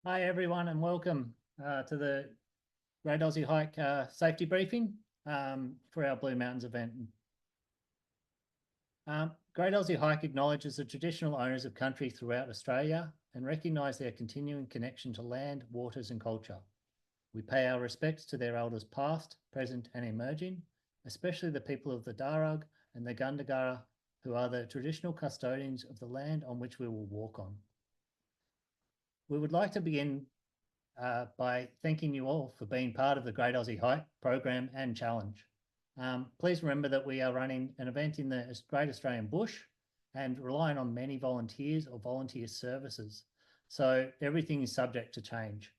Hi everyone and welcome to the Great Aussie Hike safety briefing for our Blue Mountains event. Great Aussie Hike acknowledges the traditional owners of country throughout Australia and recognise their continuing connection to land, waters and culture. We pay our respects to their elders past, present and emerging, especially the people of the Darug and the Gundungurra, who are the traditional custodians of the land on which we will walk on. We would like to begin by thanking you all for being part of the Great Aussie Hike program and challenge. Please remember that we are running an event in the Great Australian Bush and relying on many volunteers or volunteer services. So everything is subject to change.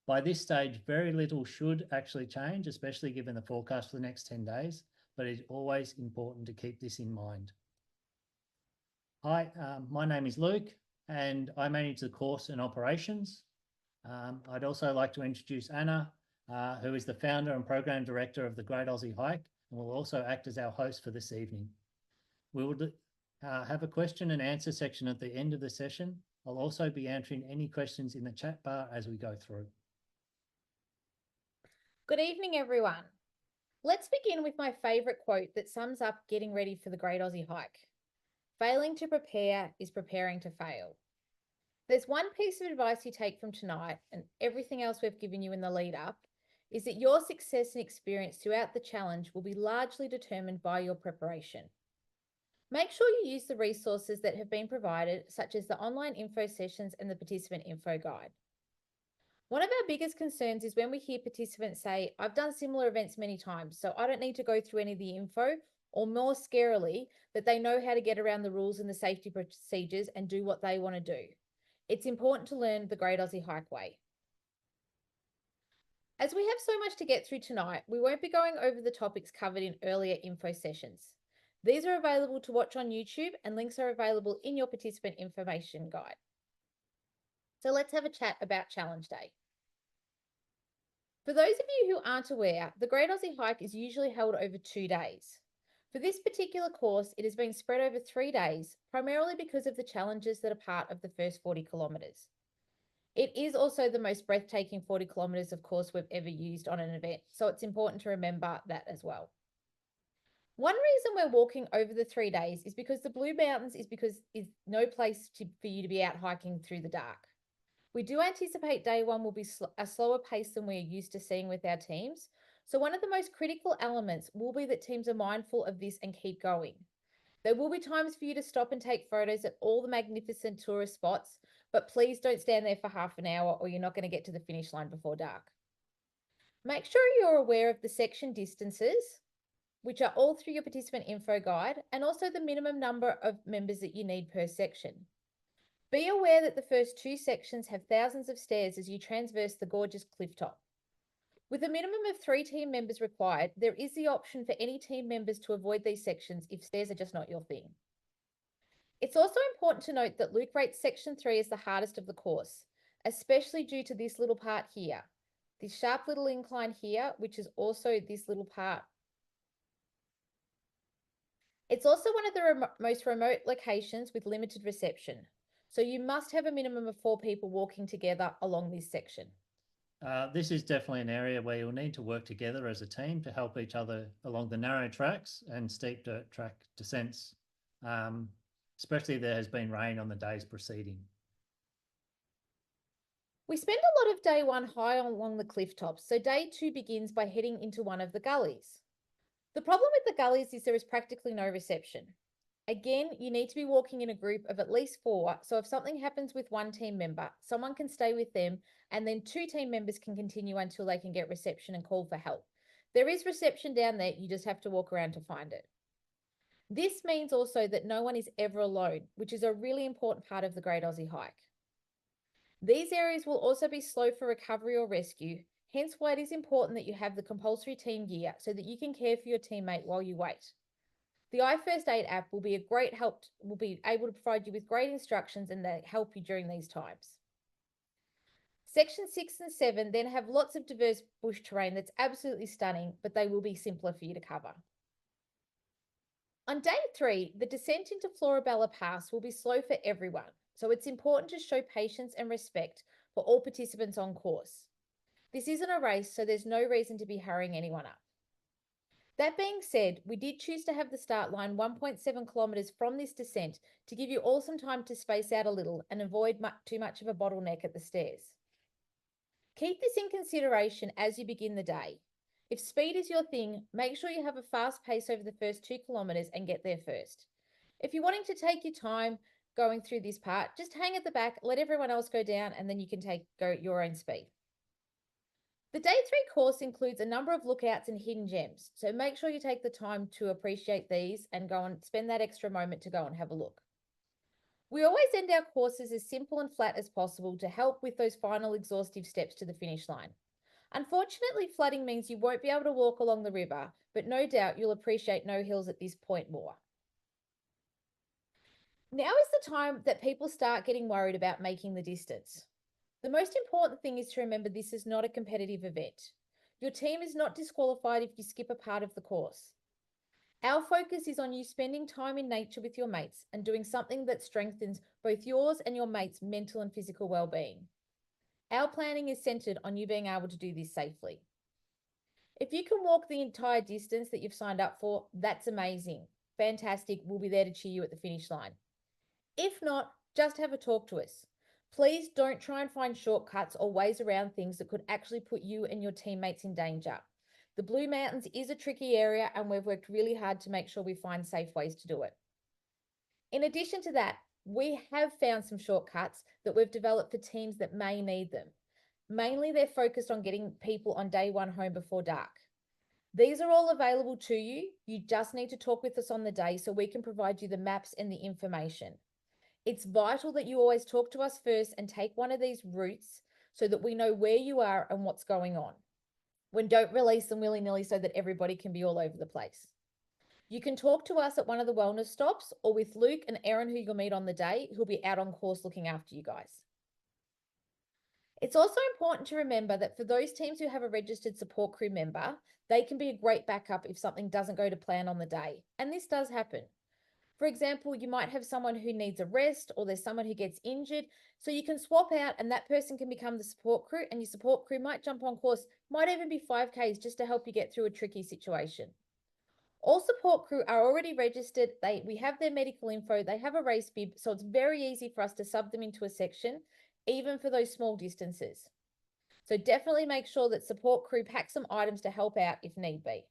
By this stage, very little should actually change, especially given the forecast for the next 10 days, but it's always important to keep this in mind. Hi, my name is Luke and I manage the course and operations. I'd also like to introduce Anna, who is the founder and program director of the Great Aussie Hike and will also act as our host for this evening. We will have a question and answer section at the end of the session. I'll also be answering any questions in the chat bar as we go through. Good evening, everyone. Let's begin with my favourite quote that sums up getting ready for the Great Aussie Hike. Failing to prepare is preparing to fail. There's one piece of advice you take from tonight and everything else we've given you in the lead up is that your success and experience throughout the challenge will be largely determined by your preparation. Make sure you use the resources that have been provided, such as the online info sessions and the participant info guide. One of our biggest concerns is when we hear participants say, I've done similar events many times, so I don't need to go through any of the info, or more scarily, that they know how to get around the rules and the safety procedures and do what they want to do. It's important to learn the Great Aussie Hike way. As we have so much to get through tonight, we won't be going over the topics covered in earlier info sessions. These are available to watch on YouTube and links are available in your participant information guide. So let's have a chat about Challenge Day. For those of you who aren't aware, the Great Aussie Hike is usually held over 2 days. For this particular course, it has been spread over 3 days, primarily because of the challenges that are part of the first 40 kilometres. It is also the most breathtaking 40 kilometres of course we've ever used on an event, so it's important to remember that as well. One reason we're walking over the 3 days is because the Blue Mountains is no place for you to be out hiking through the dark. We do anticipate day one will be a slower pace than we're used to seeing with our teams. So one of the most critical elements will be that teams are mindful of this and keep going. There will be times for you to stop and take photos at all the magnificent tourist spots, but please don't stand there for half an hour or you're not going to get to the finish line before dark. Make sure you're aware of the section distances, which are all through your participant info guide, and also the minimum number of members that you need per section. Be aware that the first 2 sections have thousands of stairs as you transverse the gorgeous cliff top. With a minimum of 3 team members required, there is the option for any team members to avoid these sections if stairs are just not your thing. It's also important to note that Luke rates section 3 as the hardest of the course, especially due to this little part here. This sharp little incline here, which is also this little part. It's also one of the most remote locations with limited reception. So you must have a minimum of 4 people walking together along this section. This is definitely an area where you'll need to work together as a team to help each other along the narrow tracks and steep dirt track descents, especially if there has been rain on the days preceding. We spend a lot of day one high along the cliff tops, so day 2 begins by heading into one of the gullies. The problem with the gullies is there is practically no reception. Again, you need to be walking in a group of at least 4, so if something happens with one team member, someone can stay with them, and then 2 team members can continue until they can get reception and call for help. There is reception down there, you just have to walk around to find it. This means also that no one is ever alone, which is a really important part of the Great Aussie Hike. These areas will also be slow for recovery or rescue, hence why it is important that you have the compulsory team gear so that you can care for your teammate while you wait. The iFirst Aid app will be a great help, will be able to provide you with great instructions and help you during these times. Section 6 and 7 then have lots of diverse bush terrain that's absolutely stunning, but they will be simpler for you to cover. On day 3, the descent into Florabella Pass will be slow for everyone, so it's important to show patience and respect for all participants on course. This isn't a race, so there's no reason to be hurrying anyone up. That being said, we did choose to have the start line 1.7 kilometres from this descent to give you all some time to space out a little and avoid too much of a bottleneck at the stairs. Keep this in consideration as you begin the day. If speed is your thing, make sure you have a fast pace over the first 2 kilometres and get there first. If you're wanting to take your time going through this part, just hang at the back, let everyone else go down, and then you can go your own speed. The day 3 course includes a number of lookouts and hidden gems, so make sure you take the time to appreciate these and go and spend that extra moment to go and have a look. We always end our courses as simple and flat as possible to help with those final exhaustive steps to the finish line. Unfortunately, flooding means you won't be able to walk along the river, but no doubt you'll appreciate no hills at this point more. Now is the time that people start getting worried about making the distance. The most important thing is to remember this is not a competitive event. Your team is not disqualified if you skip a part of the course. Our focus is on you spending time in nature with your mates and doing something that strengthens both yours and your mates' mental and physical well-being. Our planning is centered on you being able to do this safely. If you can walk the entire distance that you've signed up for, that's amazing. Fantastic. We'll be there to cheer you at the finish line. If not, just have a talk to us. Please don't try and find shortcuts or ways around things that could actually put you and your teammates in danger. The Blue Mountains is a tricky area and we've worked really hard to make sure we find safe ways to do it. In addition to that, we have found some shortcuts that we've developed for teams that may need them. Mainly they're focused on getting people on day 1 home before dark. These are all available to you. You just need to talk with us on the day so we can provide you the maps and the information. It's vital that you always talk to us first and take one of these routes so that we know where you are and what's going on. Don't release them willy-nilly so that everybody can be all over the place. You can talk to us at one of the wellness stops or with Luke and Erin, who you'll meet on the day, who'll be out on course looking after you guys. It's also important to remember that for those teams who have a registered support crew member, they can be a great backup if something doesn't go to plan on the day. And this does happen. For example, you might have someone who needs a rest or there's someone who gets injured. So you can swap out and that person can become the support crew and your support crew might jump on course, might even be 5Ks just to help you get through a tricky situation. All support crew are already registered. We have their medical info. They have a race bib. So it's very easy for us to sub them into a section, even for those small distances. So definitely make sure that support crew pack some items to help out if need be.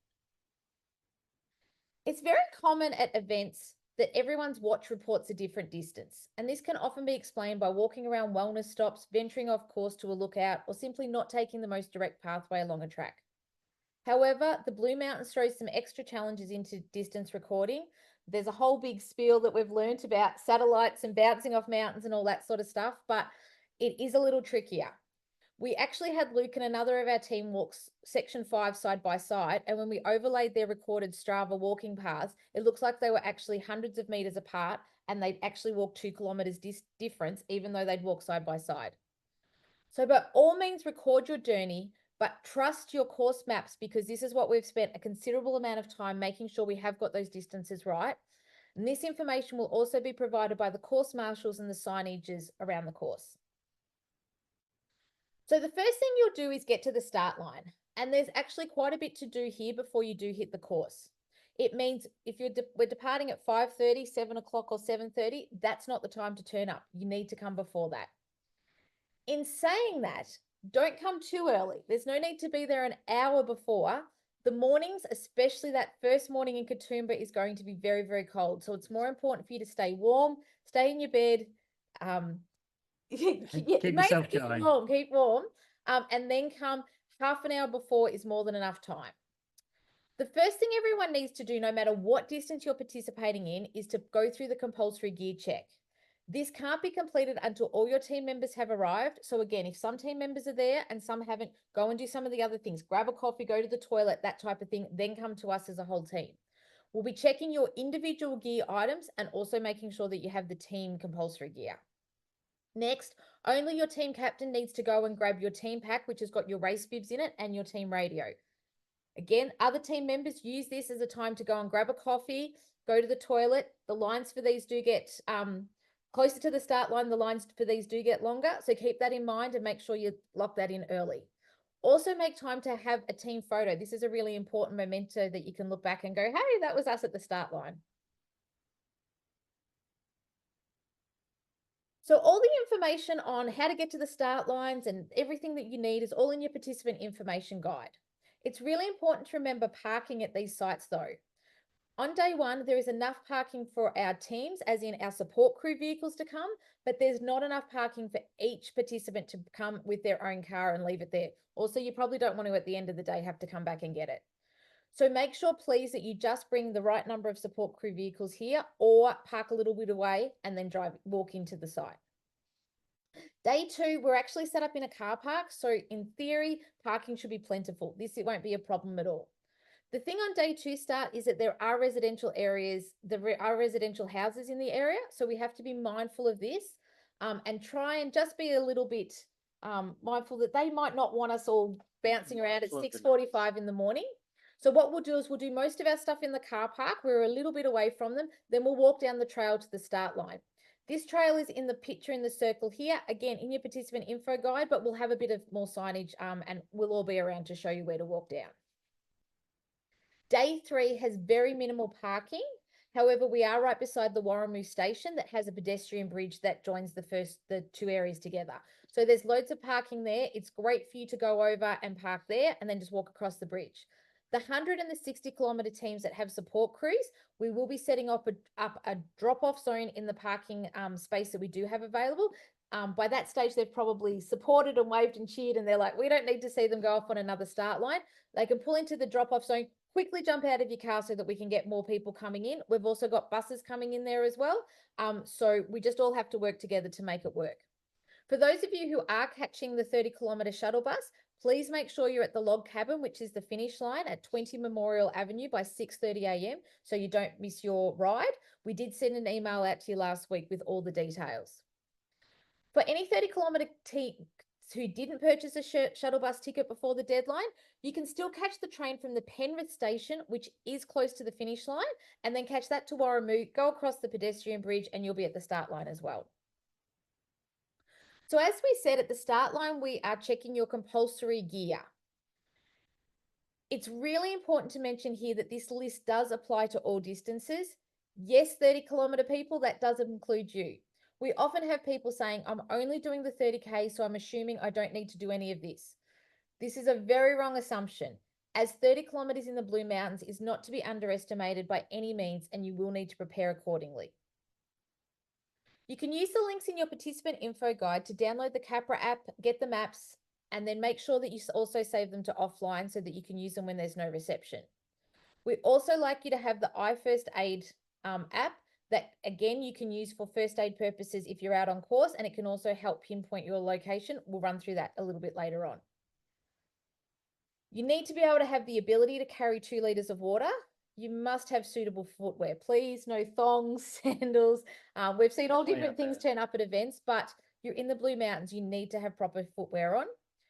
It's very common at events that everyone's watch reports a different distance. And this can often be explained by walking around wellness stops, venturing off course to a lookout, or simply not taking the most direct pathway along a track. However, the Blue Mountains throws some extra challenges into distance recording. There's a whole big spiel that we've learned about satellites and bouncing off mountains and all that sort of stuff, but it is a little trickier. We actually had Luke and another of our team walk section 5 side by side. And when we overlaid their recorded Strava walking paths, it looks like they were actually hundreds of meters apart and they'd actually walk 2 kilometers difference, even though they'd walk side by side. So by all means, record your journey, but trust your course maps because this is what we've spent a considerable amount of time making sure we have got those distances right. And this information will also be provided by the course marshals and the signages around the course. So the first thing you'll do is get to the start line. And there's actually quite a bit to do here before you do hit the course. It means if we're departing at 5:30, 7 o'clock or 7:30, that's not the time to turn up. You need to come before that. In saying that, don't come too early. There's no need to be there an hour before. The mornings, especially that first morning in Katoomba, is going to be very, very cold. So it's more important for you to stay warm, stay in your bed, Keep yourself going. Keep warm, and then come half an hour before is more than enough time. The first thing everyone needs to do, no matter what distance you're participating in, is to go through the compulsory gear check. This can't be completed until all your team members have arrived. So again, if some team members are there and some haven't, go and do some of the other things. Grab a coffee, go to the toilet, that type of thing, then come to us as a whole team. We'll be checking your individual gear items and also making sure that you have the team compulsory gear. Next, only your team captain needs to go and grab your team pack, which has got your race bibs in it and your team radio. Again, other team members use this as a time to go and grab a coffee, go to the toilet. The lines for these do get Closer to the start line, the lines for these do get longer. So keep that in mind and make sure you lock that in early. Also make time to have a team photo. This is a really important memento that you can look back and go, hey, that was us at the start line. So all the information on how to get to the start lines and everything that you need is all in your participant information guide. It's really important to remember parking at these sites though. On day one, there is enough parking for our teams, as in our support crew vehicles to come, but there's not enough parking for each participant to come with their own car and leave it there. Also, you probably don't want to, at the end of the day, have to come back and get it. So make sure, please, that you just bring the right number of support crew vehicles here or park a little bit away and then walk into the site. Day two, we're actually set up in a car park. So in theory, parking should be plentiful. It won't be a problem at all. The thing on day two start is that there are residential areas, there are residential houses in the area. So we have to be mindful of this and try and just be a little bit mindful that they might not want us all bouncing around at 6:45 in the morning. So what we'll do is we'll do most of our stuff in the car park. We're a little bit away from them. Then we'll walk down the trail to the start line. This trail is in the picture in the circle here, again, in your participant info guide, but we'll have a bit of more signage and we'll all be around to show you where to walk down. Day three has very minimal parking. However, we are right beside the Warramoo station that has a pedestrian bridge that joins the two areas together. So there's loads of parking there. It's great for you to go over and park there and then just walk across the bridge. The 100 and the 60 kilometre teams that have support crews, we will be setting up a drop-off zone in the parking space that we do have available. By that stage, they've probably supported and waved and cheered, and they're like, we don't need to see them go off on another start line. They can pull into the drop-off zone, quickly jump out of your car so that we can get more people coming in. We've also got buses coming in there as well. So we just all have to work together to make it work. For those of you who are catching the 30-kilometre shuttle bus, please make sure you're at the log cabin, which is the finish line at 20 Memorial Avenue by 6:30 a.m. so you don't miss your ride. We did send an email out to you last week with all the details. For any 30-kilometre who didn't purchase a shuttle bus ticket before the deadline, you can still catch the train from the Penrith station, which is close to the finish line, and then catch that to Warramoo, go across the pedestrian bridge, and you'll be at the start line as well. So as we said at the start line, we are checking your compulsory gear. It's really important to mention here that this list does apply to all distances. Yes, 30-kilometre people, that does include you. We often have people saying, I'm only doing the 30K, so I'm assuming I don't need to do any of this. This is a very wrong assumption, as 30 kilometres in the Blue Mountains is not to be underestimated by any means, and you will need to prepare accordingly. You can use the links in your participant info guide to download the Capra app, get the maps, and then make sure that you also save them to offline so that you can use them when there's no reception. We also like you to have the iFirst Aid app that, again, you can use for first aid purposes if you're out on course, and it can also help pinpoint your location. We'll run through that a little bit later on. You need to be able to have the ability to carry 2 litres of water. You must have suitable footwear. Please, no thongs, sandals. We've seen all different things turn up at events, but you're in the Blue Mountains. You need to have proper footwear on.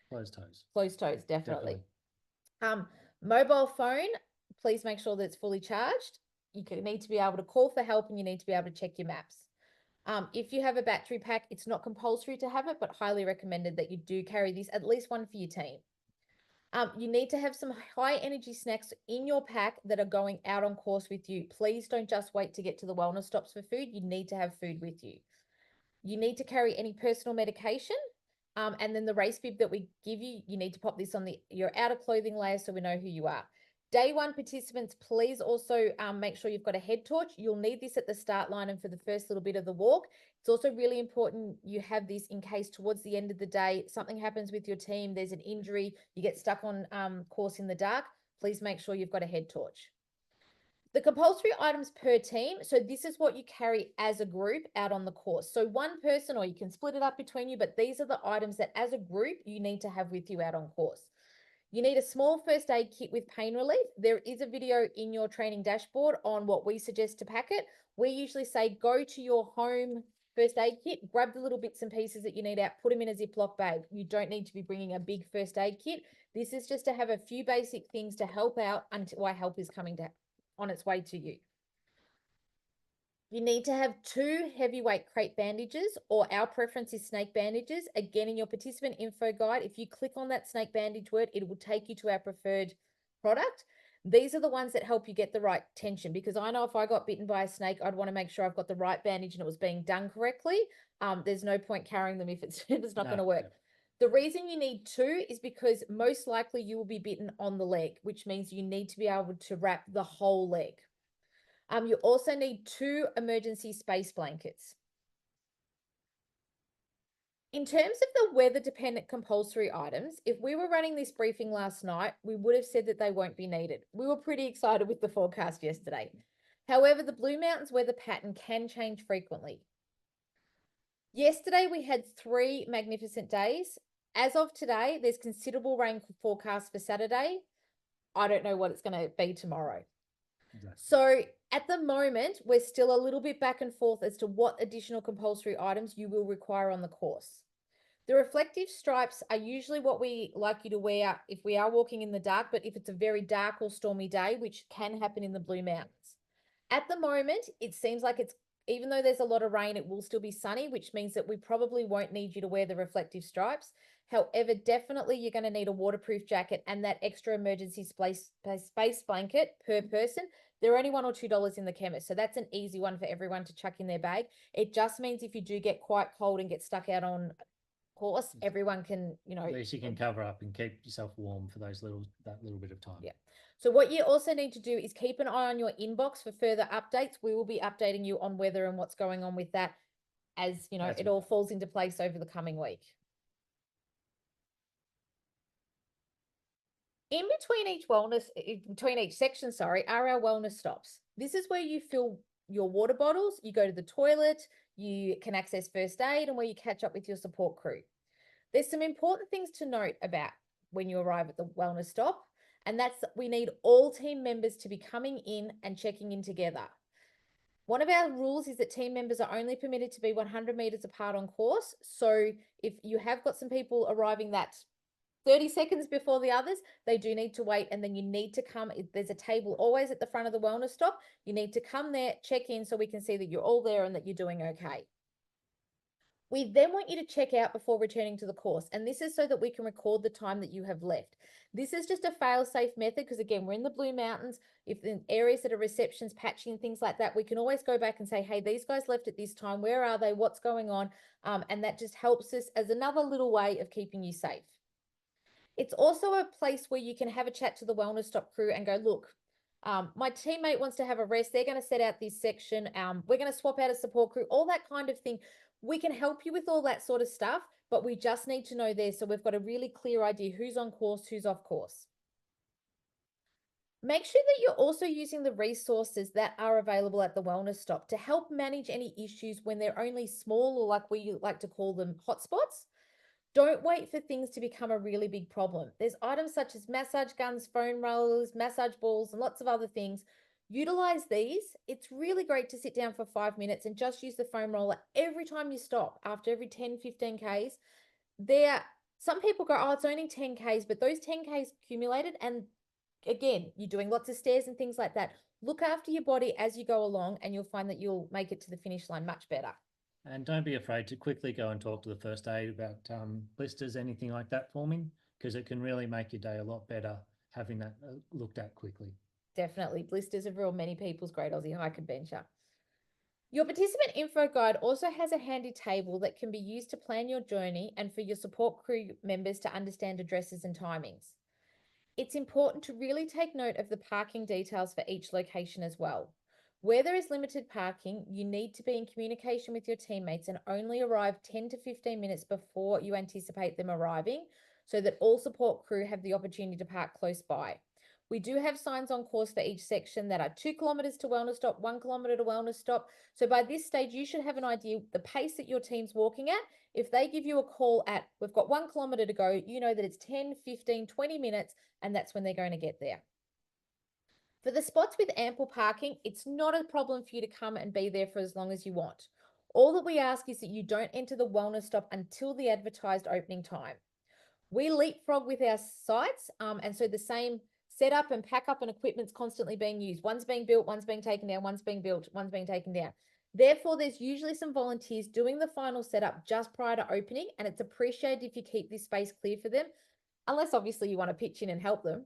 Closed toes. Closed toes, definitely. Mobile phone, please make sure that it's fully charged. You need to be able to call for help, and you need to be able to check your maps. If you have a battery pack, it's not compulsory to have it, but highly recommended that you do carry this, at least one for your team. You need to have some high energy snacks in your pack that are going out on course with you. Please don't just wait to get to the wellness stops for food. You need to have food with you. You need to carry any personal medication. And then the race bib that we give you, you need to pop this on your outer clothing layer so we know who you are. Day one participants, please also make sure you've got a head torch. You'll need this at the start line and for the first little bit of the walk. It's also really important you have this in case towards the end of the day, something happens with your team, there's an injury, you get stuck on course in the dark, please make sure you've got a head torch. The compulsory items per team, so this is what you carry as a group out on the course. So one person, or you can split it up between you, but these are the items that as a group you need to have with you out on course. You need a small first aid kit with pain relief. There is a video in your training dashboard on what we suggest to pack it. We usually say go to your home first aid kit, grab the little bits and pieces that you need out, put them in a Ziploc bag. You don't need to be bringing a big first aid kit. This is just to have a few basic things to help out until help is coming on its way to you. You need to have 2 heavyweight crate bandages, or our preference is snake bandages. Again, in your participant info guide, if you click on that snake bandage word, it will take you to our preferred product. These are the ones that help you get the right tension, because I know if I got bitten by a snake, I'd want to make sure I've got the right bandage and it was being done correctly. There's no point carrying them if it's if it's not going to No, work. no. The reason you need 2 is because most likely you will be bitten on the leg, which means you need to be able to wrap the whole leg. You also need 2 emergency space blankets. In terms of the weather dependent compulsory items, if we were running this briefing last night, we would have said that they won't be needed. We were pretty excited with the forecast yesterday. However, the Blue Mountains weather pattern can change frequently. Yesterday, we had 3 magnificent days. As of today, there's considerable rain forecast for Saturday. I don't know what it's going to be tomorrow. Exactly. So at the moment, we're still a little bit back and forth as to what additional compulsory items you will require on the course. The reflective stripes are usually what we like you to wear if we are walking in the dark, but if it's a very dark or stormy day, which can happen in the Blue Mountains. At the moment, it seems like it's, even though there's a lot of rain, it will still be sunny, which means that we probably won't need you to wear the reflective stripes. However, definitely you're going to need a waterproof jacket and that extra emergency space blanket per person. They're only $1 or $2 in the chemist, so that's an easy one for everyone to chuck in their bag. It just means if you do get quite cold and get stuck out on course, everyone can, At least you can cover up and keep yourself warm for that little bit of time. Yeah. So what you also need to do is keep an eye on your inbox for further updates. We will be updating you on weather and what's going on with that as, it all falls into place over the coming week. In between each section, are our wellness stops. This is where you fill your water bottles, you go to the toilet, you can access first aid, and where you catch up with your support crew. There's some important things to note about when you arrive at the wellness stop, and that's that we need all team members to be coming in and checking in together. One of our rules is that team members are only permitted to be 100 meters apart on course. So if you have got some people arriving that 30 seconds before the others, they do need to wait, and then you need to come. There's a table always at the front of the wellness stop. You need to come there, check in so we can see that you're all there and that you're doing okay. We then want you to check out before returning to the course, and this is so that we can record the time that you have left. This is just a fail-safe method because, again, we're in the Blue Mountains. If in areas that are receptions, patching, things like that, we can always go back and say, hey, these guys left at this time. Where are they? What's going on? And that just helps us as another little way of keeping you safe. It's also a place where you can have a chat to the wellness stop crew and go, look, my teammate wants to have a rest. They're going to set out this section. We're going to swap out a support crew, all that kind of thing. We can help you with all that sort of stuff, but we just need to know there. So we've got a really clear idea who's on course, who's off course. Make sure that you're also using the resources that are available at the wellness stop to help manage any issues when they're only small, or like we like to call them, hotspots. Don't wait for things to become a really big problem. There's items such as massage guns, foam rollers, massage balls, and lots of other things. Utilize these. It's really great to sit down for 5 minutes and just use the foam roller every time you stop, after every 10, 15 Ks. Some people go, oh, it's only 10 Ks, but those 10 Ks accumulated. And again, you're doing lots of stairs and things like that. Look after your body as you go along, and you'll find that you'll make it to the finish line much better. And don't be afraid to quickly go and talk to the first aid about blisters, anything like that forming, because it can really make your day a lot better having that looked at quickly. Definitely. Blisters have ruined many people's great Aussie hike adventure. Your participant info guide also has a handy table that can be used to plan your journey and for your support crew members to understand addresses and timings. It's important to really take note of the parking details for each location as well. Where there is limited parking, you need to be in communication with your teammates and only arrive 10 to 15 minutes before you anticipate them arriving, so that all support crew have the opportunity to park close by. We do have signs on course for each section that are 2 kilometers to wellness stop, 1 kilometer to wellness stop. So by this stage, you should have an idea the pace that your team's walking at. If they give you a call at, we've got 1 kilometer to go, you know that it's 10, 15, 20 minutes, and that's when they're going to get there. For the spots with ample parking, it's not a problem for you to come and be there for as long as you want. All that we ask is that you don't enter the wellness stop until the advertised opening time. We leapfrog with our sites, and so the same setup and pack up and equipment's constantly being used. One's being built, one's being taken down, one's being built, one's being taken down. Therefore, there's usually some volunteers doing the final setup just prior to opening, and it's appreciated if you keep this space clear for them, unless obviously you want to pitch in and help them.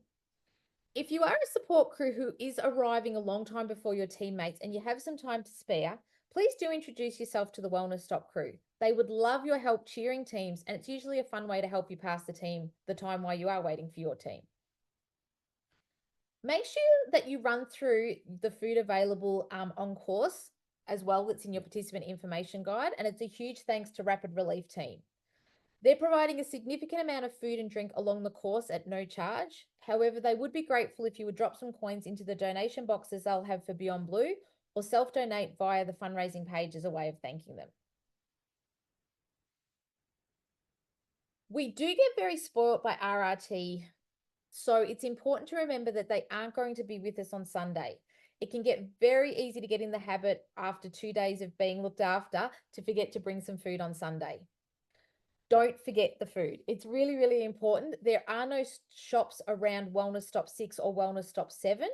If you are a support crew who is arriving a long time before your teammates and you have some time to spare, please do introduce yourself to the Wellness Stop crew. They would love your help cheering teams, and it's usually a fun way to help you pass the time while you are waiting for your team. Make sure that you run through the food available on course as well that's in your participant information guide, and it's a huge thanks to Rapid Relief team. They're providing a significant amount of food and drink along the course at no charge. However, they would be grateful if you would drop some coins into the donation boxes they'll have for Beyond Blue, or self-donate via the fundraising page as a way of thanking them. We do get very spoilt by RRT, so it's important to remember that they aren't going to be with us on Sunday. It can get very easy to get in the habit after 2 days of being looked after to forget to bring some food on Sunday. Don't forget the food. It's really, really important. There are no shops around Wellness Stop 6 or Wellness Stop 7.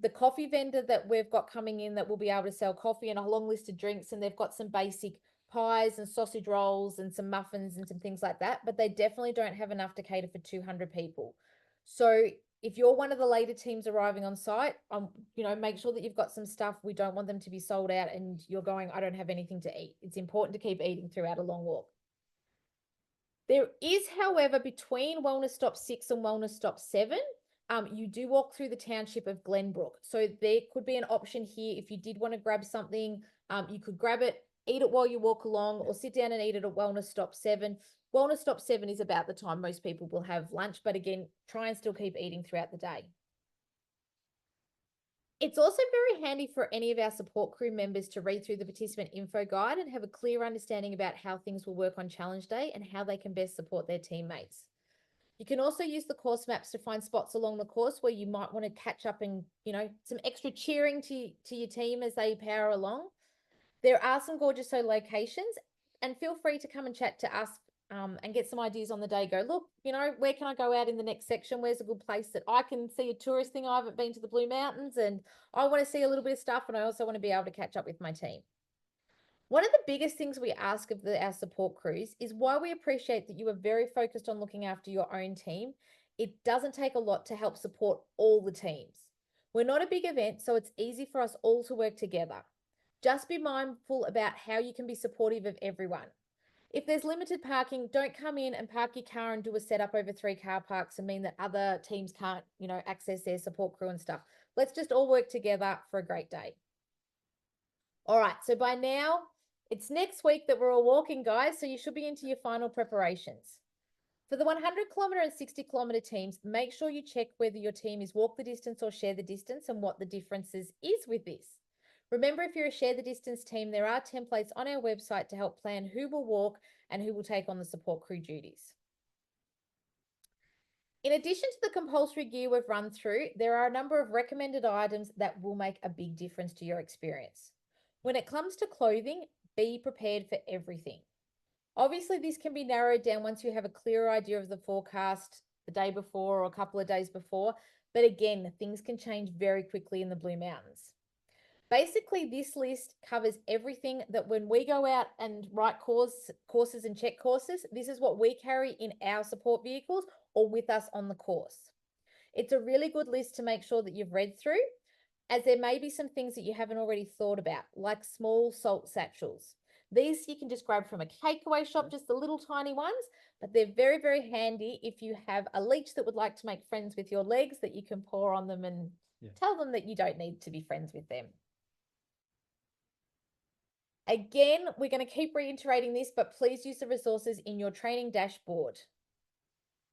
The coffee vendor that we've got coming in that will be able to sell coffee and a long list of drinks, and they've got some basic pies and sausage rolls and some muffins and some things like that, but they definitely don't have enough to cater for 200 people. So if you're one of the later teams arriving on site, make sure that you've got some stuff. We don't want them to be sold out and you're going, I don't have anything to eat. It's important to keep eating throughout a long walk. There is, however, between Wellness Stop 6 and Wellness Stop 7, you do walk through the township of Glenbrook. So there could be an option here. If you did want to grab something, you could grab it, eat it while you walk along, or sit down and eat it at Wellness Stop 7. Wellness Stop 7 is about the time most people will have lunch, but again, try and still keep eating throughout the day. It's also very handy for any of our support crew members to read through the participant info guide and have a clear understanding about how things will work on challenge day and how they can best support their teammates. You can also use the course maps to find spots along the course where you might want to catch up and, some extra cheering to your team as they power along. There are some gorgeous locations, and feel free to come and chat to us and get some ideas on the day. Go, look, where can I go out in the next section? Where's a good place that I can see a tourist thing? I haven't been to the Blue Mountains and I want to see a little bit of stuff, and I also want to be able to catch up with my team. One of the biggest things we ask of our support crews is why we appreciate that you are very focused on looking after your own team. It doesn't take a lot to help support all the teams. We're not a big event, so it's easy for us all to work together. Just be mindful about how you can be supportive of everyone. If there's limited parking, don't come in and park your car and do a setup over 3 car parks and mean that other teams can't, access their support crew and stuff. Let's just all work together for a great day. All right, so by now, it's next week that we're all walking, guys, so you should be into your final preparations. For the 100-kilometre and 60-kilometre teams, make sure you check whether your team is walk the distance or share the distance and what the differences is with this. Remember, if you're a share the distance team, there are templates on our website to help plan who will walk and who will take on the support crew duties. In addition to the compulsory gear we've run through, there are a number of recommended items that will make a big difference to your experience. When it comes to clothing, be prepared for everything. Obviously, this can be narrowed down once you have a clearer idea of the forecast the day before or a couple of days before. But again, things can change very quickly in the Blue Mountains. Basically, this list covers everything that when we go out and write courses and check courses, this is what we carry in our support vehicles or with us on the course. It's a really good list to make sure that you've read through, as there may be some things that you haven't already thought about, like small salt satchels. These you can just grab from a takeaway shop, just the little tiny ones, but they're very, very handy if you have a leech that would like to make friends with your legs that you can pour on them and tell them that you don't need to be friends with them. Again, we're going to keep reiterating this, but please use the resources in your training dashboard.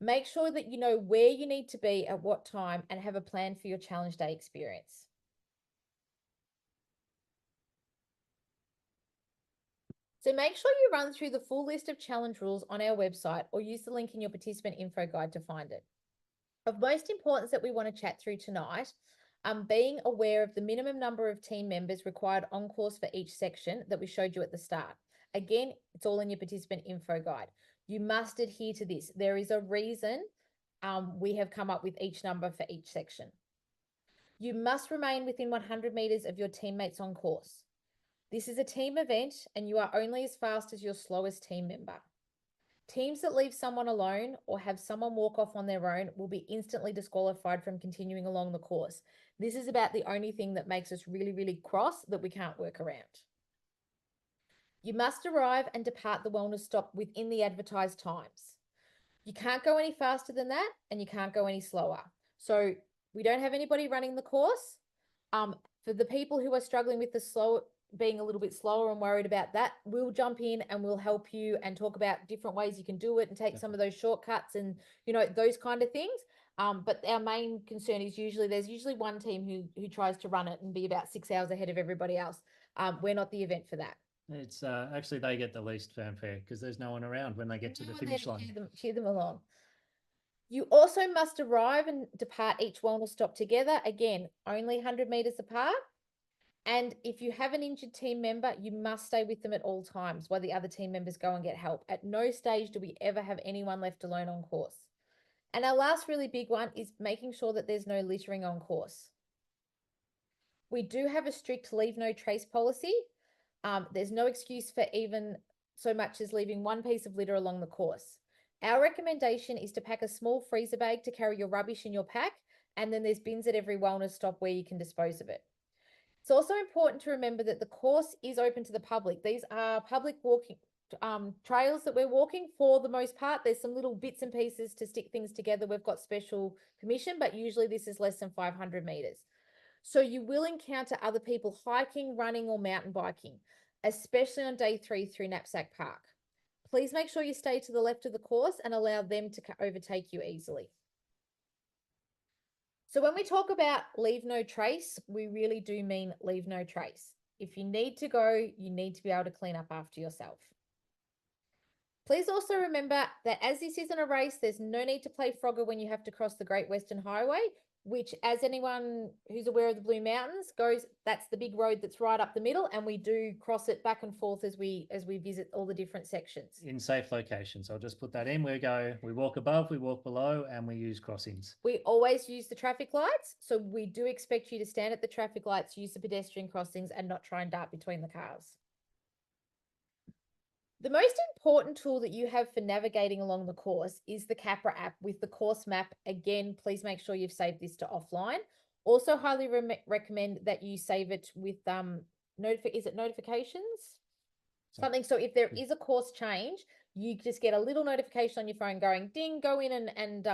Make sure that you know where you need to be at what time and have a plan for your challenge day experience. So make sure you run through the full list of challenge rules on our website or use the link in your participant info guide to find it. Of most importance that we want to chat through tonight, being aware of the minimum number of team members required on course for each section that we showed you at the start. Again, it's all in your participant info guide. You must adhere to this. There is a reason we have come up with each number for each section. You must remain within 100 meters of your teammates on course. This is a team event and you are only as fast as your slowest team member. Teams that leave someone alone or have someone walk off on their own will be instantly disqualified from continuing along the course. This is about the only thing that makes us really, really cross that we can't work around. You must arrive and depart the wellness stop within the advertised times. You can't go any faster than that and you can't go any slower. So we don't have anybody running the course. For the people who are struggling with the slow, being a little bit slower and worried about that, we'll jump in and we'll help you and talk about different ways you can do it and take some of those shortcuts and, you know, those kind of things. But our main concern is there's usually one team who tries to run it and be about 6 hours ahead of everybody else. We're not the event for that. It's actually they get the least fanfare because there's no one around when they get to the finish line. Cheer them along. You also must arrive and depart each wellness stop together. Again, only 100 meters apart. And if you have an injured team member, you must stay with them at all times while the other team members go and get help. At no stage do we ever have anyone left alone on course. And our last really big one is making sure that there's no littering on course. We do have a strict leave no trace policy. There's no excuse for even so much as leaving one piece of litter along the course. Our recommendation is to pack a small freezer bag to carry your rubbish in your pack, and then there's bins at every wellness stop where you can dispose of it. It's also important to remember that the course is open to the public. These are public walking trails that we're walking for the most part. There's some little bits and pieces to stick things together. We've got special permission, but usually this is less than 500 meters. So you will encounter other people hiking, running, or mountain biking, especially on day 3 through Knapsack Park. Please make sure you stay to the left of the course and allow them to overtake you easily. So when we talk about leave no trace, we really do mean leave no trace. If you need to go, you need to be able to clean up after yourself. Please also remember that as this isn't a race, there's no need to play Frogger when you have to cross the Great Western Highway, which, as anyone who's aware of the Blue Mountains goes, that's the big road that's right up the middle, and we do cross it back and forth as we visit all the different sections. In safe locations. I'll just put that in. We walk above, we walk below, and we use crossings. We always use the traffic lights, so we do expect you to stand at the traffic lights, use the pedestrian crossings, and not try and dart between the cars. The most important tool that you have for navigating along the course is the Capra app with the course map. Again, please make sure you've saved this to offline. Also highly recommend that you save it with notifications? Something. So if there is a course change, you just get a little notification on your phone going ding, go in and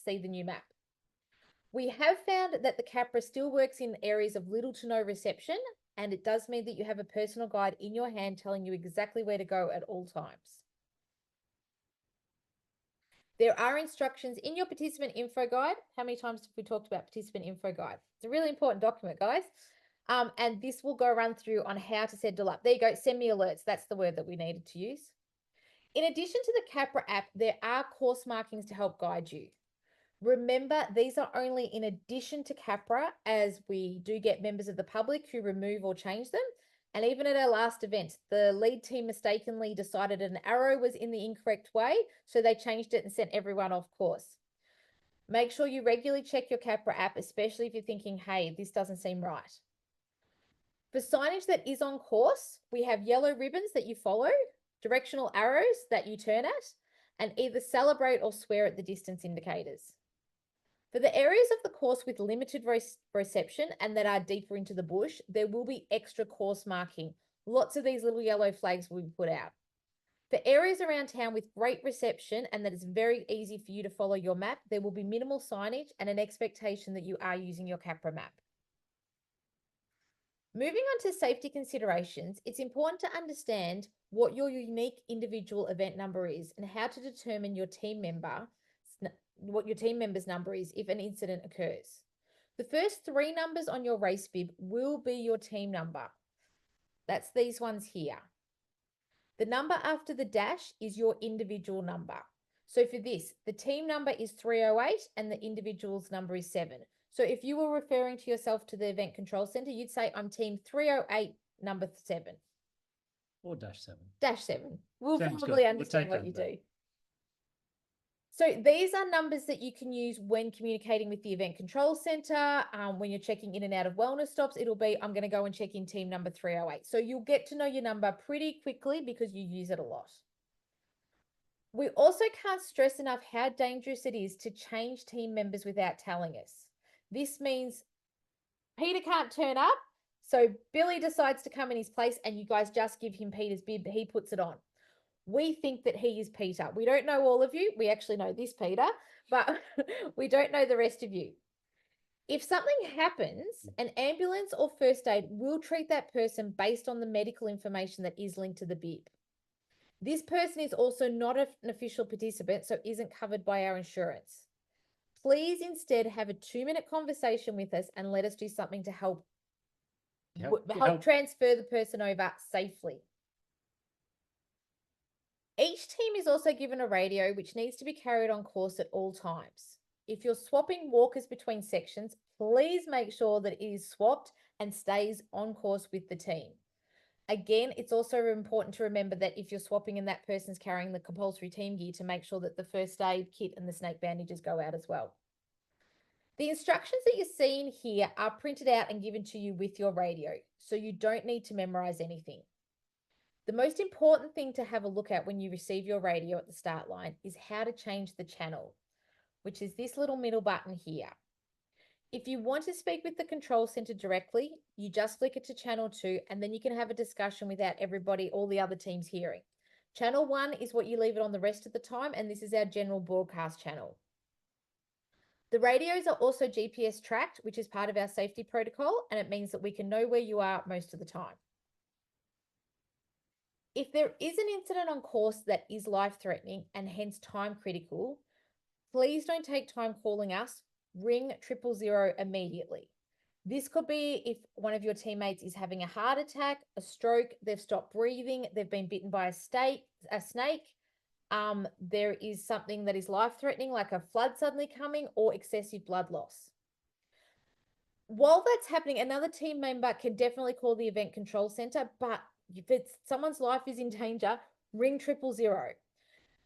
see the new map. We have found that the Capra still works in areas of little to no reception, and it does mean that you have a personal guide in your hand telling you exactly where to go at all times. There are instructions in your participant info guide. How many times have we talked about participant info guide? It's a really important document, guys. And this will go run through on how to set it all up. There you go, send me alerts. That's the word that we needed to use. In addition to the Capra app, there are course markings to help guide you. Remember, these are only in addition to Capra, as we do get members of the public who remove or change them. And even at our last event, the lead team mistakenly decided an arrow was in the incorrect way, so they changed it and sent everyone off course. Make sure you regularly check your Capra app, especially if you're thinking, hey, this doesn't seem right. For signage that is on course, we have yellow ribbons that you follow, directional arrows that you turn at, and either celebrate or swear at the distance indicators. For the areas of the course with limited reception and that are deeper into the bush, there will be extra course marking. Lots of these little yellow flags will be put out. For areas around town with great reception and that it's very easy for you to follow your map, there will be minimal signage and an expectation that you are using your Capra map. Moving on to safety considerations, it's important to understand what your unique individual event number is and how to determine what your team member's number is if an incident occurs. The first 3 numbers on your race bib will be your team number. That's these ones here. The number after the dash is your individual number. So for this, the team number is 308 and the individual's number is 7. So if you were referring to yourself to the event control center, you'd say, I'm team 308, number 7. Or -7. -7. We'll Sounds probably good. understand We'll what you that. do. So these are numbers that you can use when communicating with the event control center. When you're checking in and out of wellness stops, it'll be, I'm going to go and check in team number 308. So you'll get to know your number pretty quickly because you use it a lot. We also can't stress enough how dangerous it is to change team members without telling us. This means Peter can't turn up, so Billy decides to come in his place and you guys just give him Peter's bib, he puts it on. We think that he is Peter. We don't know all of you. We actually know this Peter, but we don't know the rest of you. If something happens, an ambulance or first aid will treat that person based on the medical information that is linked to the bib. This person is also not an official participant, so isn't covered by our insurance. Please instead have a 2-minute conversation with us and let us do something to help transfer the person over safely. Each team is also given a radio which needs to be carried on course at all times. If you're swapping walkers between sections, please make sure that it is swapped and stays on course with the team. Again, it's also important to remember that if you're swapping and that person's carrying the compulsory team gear, to make sure that the first aid kit and the snake bandages go out as well. The instructions that you're seeing here are printed out and given to you with your radio, so you don't need to memorize anything. The most important thing to have a look at when you receive your radio at the start line is how to change the channel, which is this little middle button here. If you want to speak with the control center directly, you just flick it to channel 2 and then you can have a discussion without everybody, all the other teams hearing. Channel 1 is what you leave it on the rest of the time, and this is our general broadcast channel. The radios are also GPS tracked, which is part of our safety protocol, and it means that we can know where you are most of the time. If there is an incident on course that is life-threatening and hence time critical, please don't take time calling us. Ring 000 immediately. This could be if one of your teammates is having a heart attack, a stroke, they've stopped breathing, they've been bitten by a snake, there is something that is life-threatening like a flood suddenly coming or excessive blood loss. While that's happening, another team member can definitely call the event control center, but if someone's life is in danger, ring 000.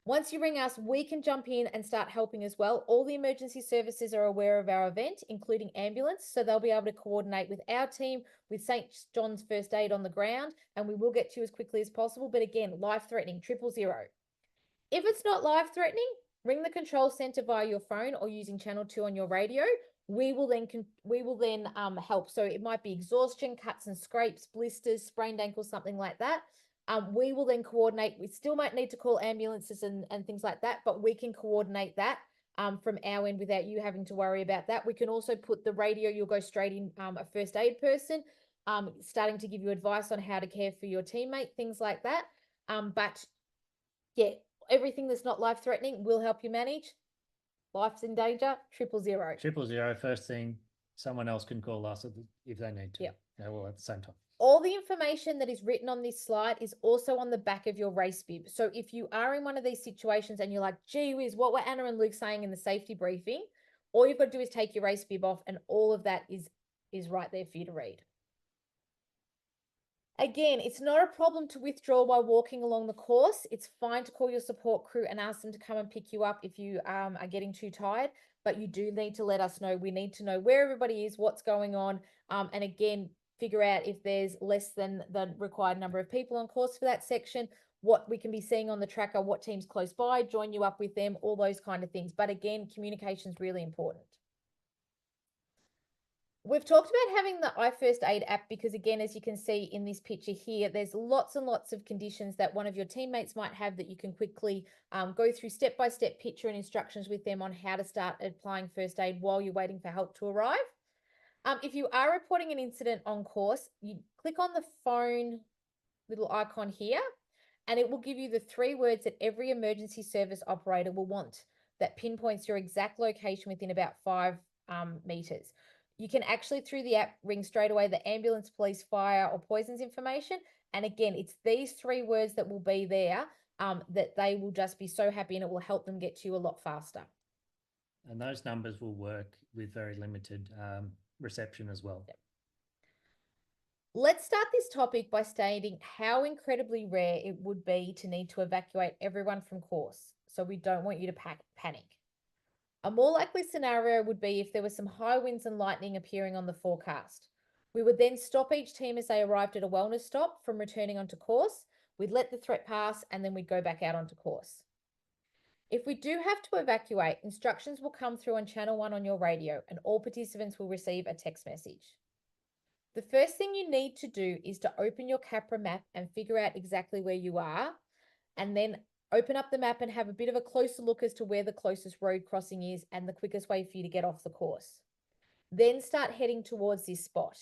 Once you ring us, we can jump in and start helping as well. All the emergency services are aware of our event, including ambulance, so they'll be able to coordinate with our team, with St. John's First Aid on the ground, and we will get to you as quickly as possible. But again, life-threatening, 000. If it's not life-threatening, ring the control center via your phone or using channel 2 on your radio. We will then help. So it might be exhaustion, cuts and scrapes, blisters, sprained ankles, something like that. We will then coordinate. We still might need to call ambulances and things like that, but we can coordinate that from our end without you having to worry about that. We can also put the radio, you'll go straight in a first aid person, starting to give you advice on how to care for your teammate, things like that. But yeah, everything that's not life-threatening will help you manage. Life's in danger, 000. 000, first thing, someone else can call us if they need to. Yeah. Well, at the same time. All the information that is written on this slide is also on the back of your race bib. So if you are in one of these situations and you're like, gee whiz, what were Anna and Luke saying in the safety briefing? All you've got to do is take your race bib off and all of that is right there for you to read. Again, it's not a problem to withdraw while walking along the course. It's fine to call your support crew and ask them to come and pick you up if you are getting too tired, but you do need to let us know. We need to know where everybody is, what's going on, and again, figure out if there's less than the required number of people on course for that section, what we can be seeing on the tracker, what teams close by, join you up with them, all those kind of things. But again, communication is really important. We've talked about having the iFirst Aid app because, again, as you can see in this picture here, there's lots and lots of conditions that one of your teammates might have that you can quickly go through step-by-step picture and instructions with them on how to start applying first aid while you're waiting for help to arrive. If you are reporting an incident on course, you click on the phone little icon here, and it will give you the 3 words that every emergency service operator will want that pinpoints your exact location within about 5 meters. You can actually, through the app, ring straight away the ambulance, police, fire, or poisons information. And again, it's these 3 words that will be there that they will just be so happy, and it will help them get to you a lot faster. And those numbers will work with very limited reception as well. Yep. Let's start this topic by stating how incredibly rare it would be to need to evacuate everyone from course, so we don't want you to panic. A more likely scenario would be if there was some high winds and lightning appearing on the forecast. We would then stop each team as they arrived at a wellness stop from returning onto course. We'd let the threat pass and then we'd go back out onto course. If we do have to evacuate, instructions will come through on channel 1 on your radio and all participants will receive a text message. The first thing you need to do is to open your Capra map and figure out exactly where you are, and then open up the map and have a bit of a closer look as to where the closest road crossing is and the quickest way for you to get off the course. Then start heading towards this spot.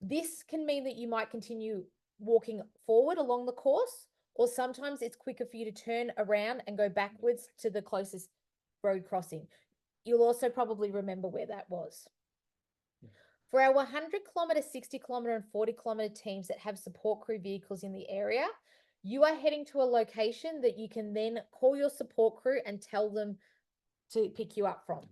This can mean that you might continue walking forward along the course, or sometimes it's quicker for you to turn around and go backwards to the closest road crossing. You'll also probably remember where that was. For our 100-kilometre, 60-kilometre and 40-kilometre teams that have support crew vehicles in the area, you are heading to a location that you can then call your support crew and tell them to pick you up from.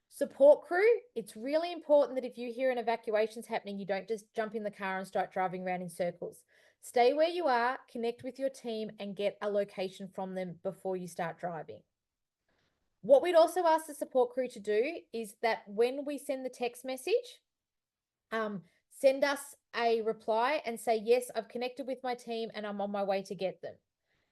Support crew, it's really important that if you hear an evacuation's happening, you don't just jump in the car and start driving around in circles. Stay where you are, connect with your team and get a location from them before you start driving. What we'd also ask the support crew to do is that when we send the text message, send us a reply and say, yes, I've connected with my team and I'm on my way to get them.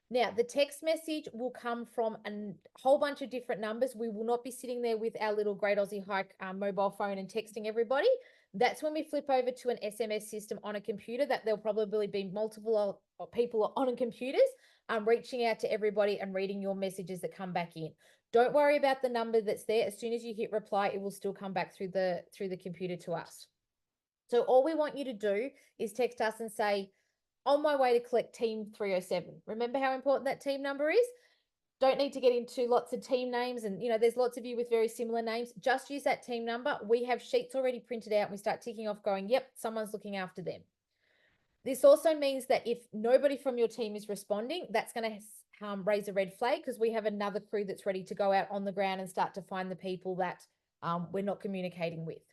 Now, the text message will come from a whole bunch of different numbers. We will not be sitting there with our little Great Aussie Hike mobile phone and texting everybody. That's when we flip over to an SMS system on a computer that there'll probably be multiple people on computers reaching out to everybody and reading your messages that come back in. Don't worry about the number that's there. As soon as you hit reply, it will still come back through the computer to us. So all we want you to do is text us and say, on my way to collect team 307. Remember how important that team number is? Don't need to get into lots of team names. And, there's lots of you with very similar names. Just use that team number. We have sheets already printed out and we start ticking off going, yep, someone's looking after them. This also means that if nobody from your team is responding, that's going to raise a red flag because we have another crew that's ready to go out on the ground and start to find the people that we're not communicating with.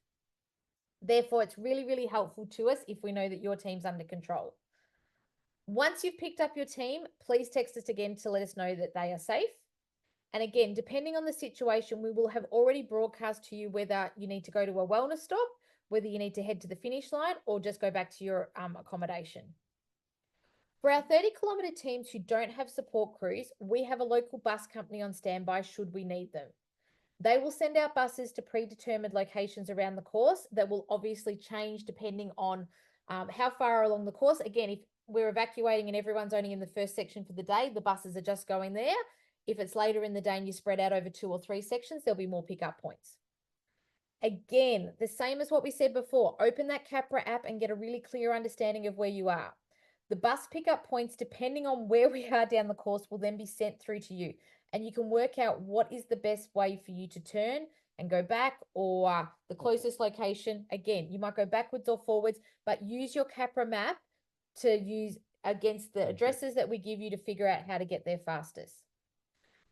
Therefore, it's really, really helpful to us if we know that your team's under control. Once you've picked up your team, please text us again to let us know that they are safe. And again, depending on the situation, we will have already broadcast to you whether you need to go to a wellness stop, whether you need to head to the finish line, or just go back to your accommodation. For our 30-kilometre teams who don't have support crews, we have a local bus company on standby should we need them. They will send out buses to predetermined locations around the course that will obviously change depending on how far along the course. Again, if we're evacuating and everyone's only in the first section for the day, the buses are just going there. If it's later in the day and you spread out over 2 or 3 sections, there'll be more pickup points. Again, the same as what we said before, open that Capra app and get a really clear understanding of where you are. The bus pickup points, depending on where we are down the course, will then be sent through to you. And you can work out what is the best way for you to turn and go back, or the closest location. Again, you might go backwards or forwards, but use your Capra map to use against the addresses that we give you to figure out how to get there fastest.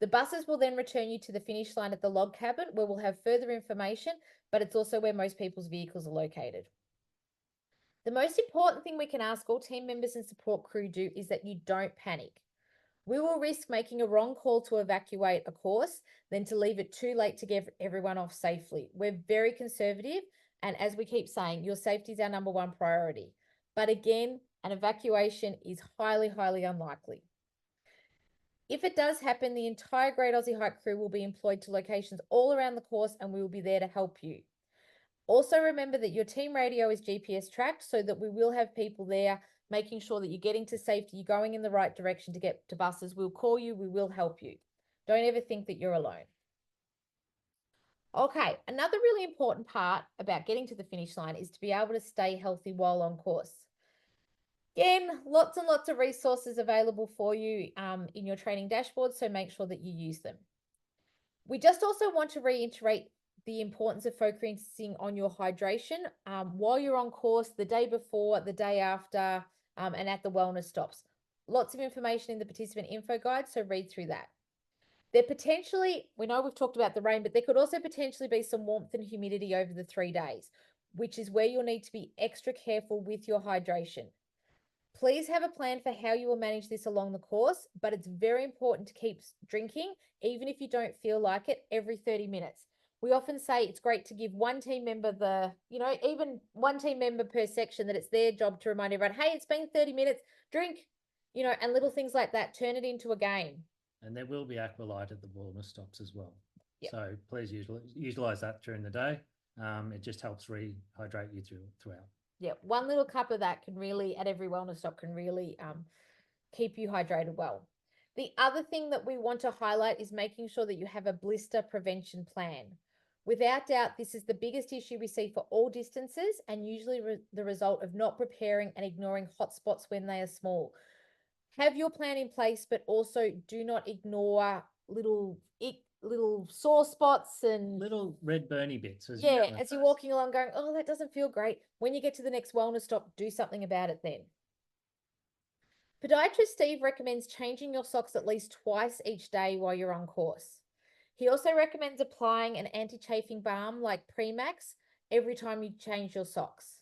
The buses will then return you to the finish line at the log cabin where we'll have further information, but it's also where most people's vehicles are located. The most important thing we can ask all team members and support crew do is that you don't panic. We will risk making a wrong call to evacuate a course than to leave it too late to get everyone off safely. We're very conservative, and as we keep saying, your safety is our number one priority. But again, an evacuation is highly, highly unlikely. If it does happen, the entire Great Aussie Hike crew will be employed to locations all around the course and we will be there to help you. Also remember that your team radio is GPS tracked so that we will have people there making sure that you're getting to safety, you're going in the right direction to get to buses. We'll call you, we will help you. Don't ever think that you're alone. Okay, another really important part about getting to the finish line is to be able to stay healthy while on course. Again, lots and lots of resources available for you in your training dashboard, so make sure that you use them. We just also want to reiterate the importance of focusing on your hydration while you're on course, the day before, the day after, and at the wellness stops. Lots of information in the participant info guide, so read through that. There potentially, we know we've talked about the rain, but there could also potentially be some warmth and humidity over the 3 days. which is where you'll need to be extra careful with your hydration. Please have a plan for how you will manage this along the course, but it's very important to keep drinking, even if you don't feel like it, every 30 minutes. We often say it's great to give one team member even one team member per section, that it's their job to remind everyone, hey, it's been 30 minutes, drink, and little things like that, turn it into a game. And there will be aqualite at the wellness stops as well. Yep. So please utilize that during the day. It just helps rehydrate you throughout. Yeah, one little cup of that can really, at every wellness stop, can really keep you hydrated well. The other thing that we want to highlight is making sure that you have a blister prevention plan. Without doubt, this is the biggest issue we see for all distances, and usually the result of not preparing and ignoring hotspots when they are small. Have your plan in place, but also do not ignore little sore spots and little red burny bits. As you're walking along going, oh, that doesn't feel great. When you get to the next wellness stop, do something about it then. Podiatrist Steve recommends changing your socks at least twice each day while you're on course. He also recommends applying an anti-chafing balm like Premax every time you change your socks.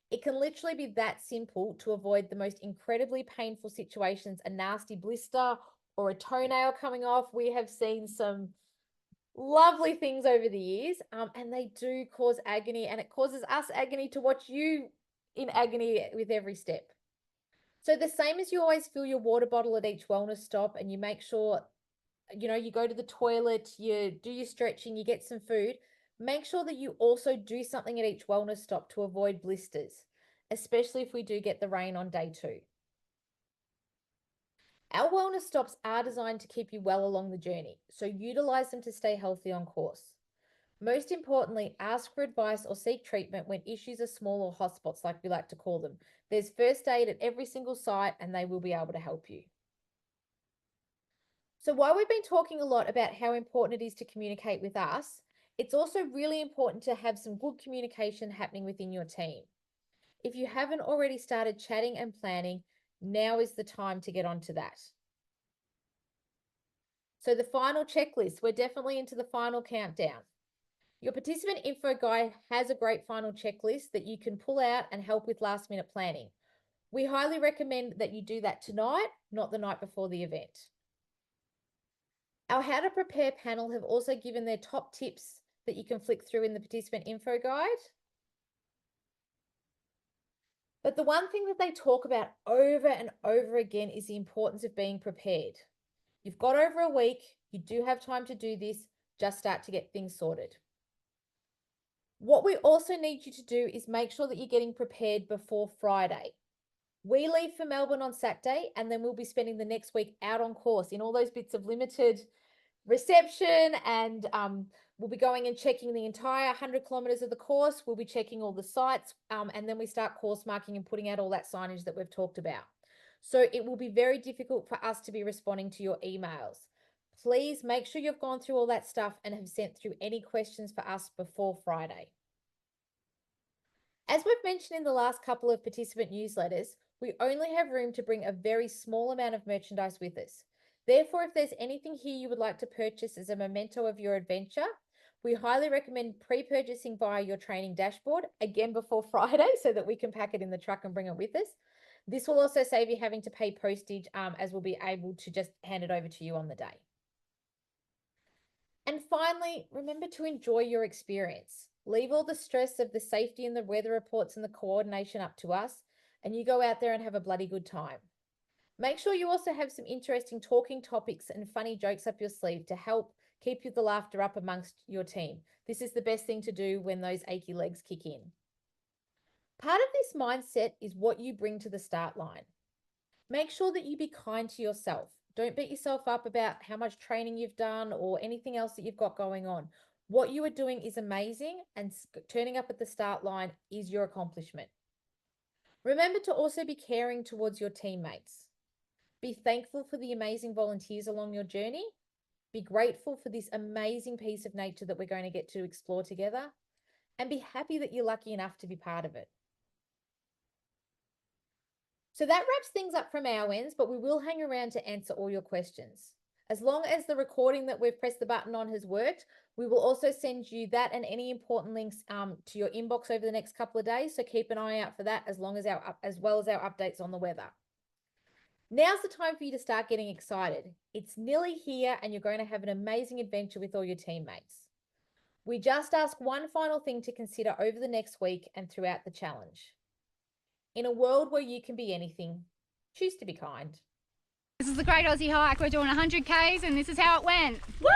It can literally be that simple to avoid the most incredibly painful situations, a nasty blister or a toenail coming off. We have seen some lovely things over the years, and they do cause agony, and it causes us agony to watch you in agony with every step. So the same as you always fill your water bottle at each wellness stop, and you make sure, you go to the toilet, you do your stretching, you get some food, make sure that you also do something at each wellness stop to avoid blisters, especially if we do get the rain on day 2. Our wellness stops are designed to keep you well along the journey, so utilize them to stay healthy on course. Most importantly, ask for advice or seek treatment when issues are small or hotspots, like we like to call them. There's first aid at every single site, and they will be able to help you. So while we've been talking a lot about how important it is to communicate with us, it's also really important to have some good communication happening within your team. If you haven't already started chatting and planning, now is the time to get onto that. So the final checklist, we're definitely into the final countdown. Your participant info guide has a great final checklist that you can pull out and help with last minute planning. We highly recommend that you do that tonight, not the night before the event. Our How to Prepare panel have also given their top tips that you can flick through in the participant info guide. But the one thing that they talk about over and over again is the importance of being prepared. You've got over a week, you do have time to do this, just start to get things sorted. What we also need you to do is make sure that you're getting prepared before Friday. We leave for Melbourne on Saturday, and then we'll be spending the next week out on course in all those bits of limited reception, and we'll be going and checking the entire 100 kilometers of the course. We'll be checking all the sites, and then we start course marking and putting out all that signage that we've talked about. So it will be very difficult for us to be responding to your emails. Please make sure you've gone through all that stuff and have sent through any questions for us before Friday. As we've mentioned in the last couple of participant newsletters, we only have room to bring a very small amount of merchandise with us. Therefore, if there's anything here you would like to purchase as a memento of your adventure, we highly recommend pre-purchasing via your training dashboard, again before Friday, so that we can pack it in the truck and bring it with us. This will also save you having to pay postage, as we'll be able to just hand it over to you on the day. And finally, remember to enjoy your experience. Leave all the stress of the safety and the weather reports and the coordination up to us, and you go out there and have a bloody good time. Make sure you also have some interesting talking topics and funny jokes up your sleeve to help keep the laughter up amongst your team. This is the best thing to do when those achy legs kick in. Part of this mindset is what you bring to the start line. Make sure that you be kind to yourself. Don't beat yourself up about how much training you've done or anything else that you've got going on. What you are doing is amazing, and turning up at the start line is your accomplishment. Remember to also be caring towards your teammates. Be thankful for the amazing volunteers along your journey. Be grateful for this amazing piece of nature that we're going to get to explore together, and be happy that you're lucky enough to be part of it. So that wraps things up from our ends, but we will hang around to answer all your questions. As long as the recording that we've pressed the button on has worked, we will also send you that and any important links to your inbox over the next couple of days. So keep an eye out for that, as well as our updates on the weather. Now's the time for you to start getting excited. It's nearly here and you're going to have an amazing adventure with all your teammates. We just ask one final thing to consider over the next week and throughout the challenge. In a world where you can be anything, choose to be kind. This is the Great Aussie Hike. We're doing 100 Ks and this is how it went. Woo!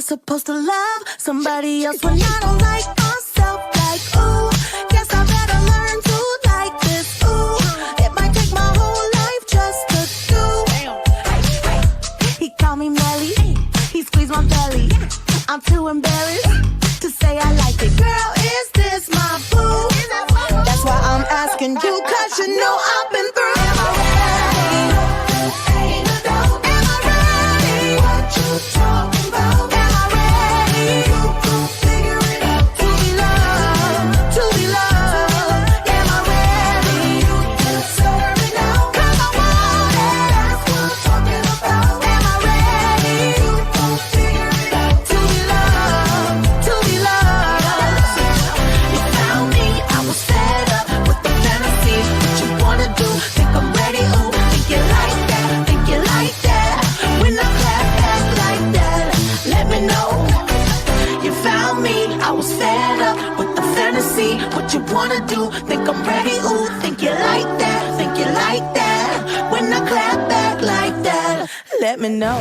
Supposed to love somebody else when I don't like myself. Like, ooh, guess I better learn to like this. Ooh, it might take my whole life just to do. He called me Melly, he squeezed my belly. I'm too embarrassed to say I like it. Girl, is this my boo? That's why I'm asking you, 'cause you know I've been through. Am I ready? Am I ready? What you talking about? What you wanna do? Think I'm ready? Ooh, think you like that? Think you like that? When I clap back like that, let me know.